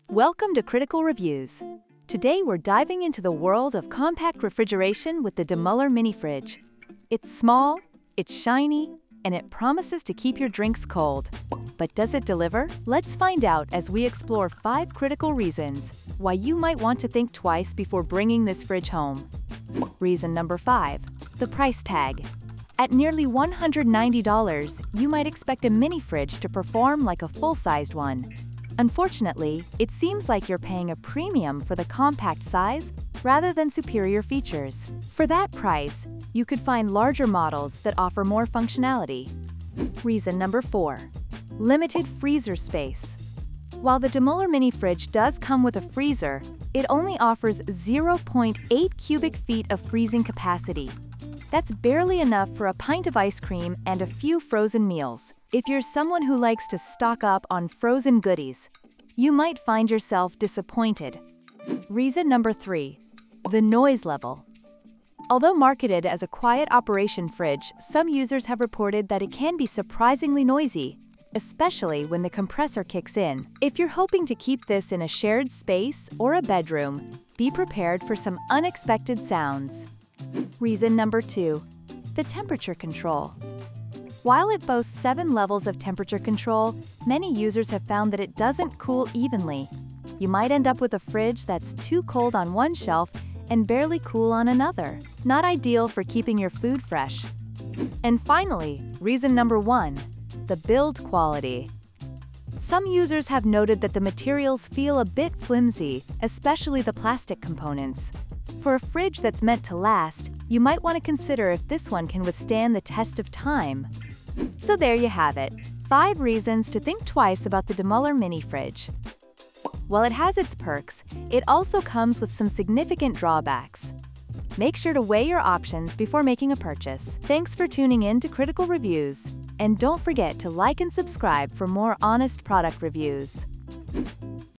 Welcome to Critical Reviews. Today we're diving into the world of compact refrigeration with the Demuller mini fridge. It's small, it's shiny, and it promises to keep your drinks cold. But does it deliver? Let's find out as we explore 5 critical reasons why you might want to think twice before bringing this fridge home. Reason number 5. The price tag. At nearly $190, you might expect a mini fridge to perform like a full-sized one. Unfortunately, it seems like you're paying a premium for the compact size rather than superior features. For that price, you could find larger models that offer more functionality. Reason number 4. Limited freezer space. While the Demuller mini fridge does come with a freezer, it only offers 0.8 cubic feet of freezing capacity. That's barely enough for a pint of ice cream and a few frozen meals. If you're someone who likes to stock up on frozen goodies, you might find yourself disappointed. Reason number 3. The noise level. Although marketed as a quiet operation fridge, some users have reported that it can be surprisingly noisy, especially when the compressor kicks in. If you're hoping to keep this in a shared space or a bedroom, be prepared for some unexpected sounds. Reason number 2. The temperature control. While it boasts 7 levels of temperature control, many users have found that it doesn't cool evenly. You might end up with a fridge that's too cold on one shelf and barely cool on another. Not ideal for keeping your food fresh. And finally, reason number 1. The build quality. Some users have noted that the materials feel a bit flimsy, especially the plastic components. For a fridge that's meant to last, you might want to consider if this one can withstand the test of time. So there you have it, 5 reasons to think twice about the Demuller mini fridge. While it has its perks, it also comes with some significant drawbacks. Make sure to weigh your options before making a purchase. Thanks for tuning in to Critical Reviews, and don't forget to like and subscribe for more honest product reviews.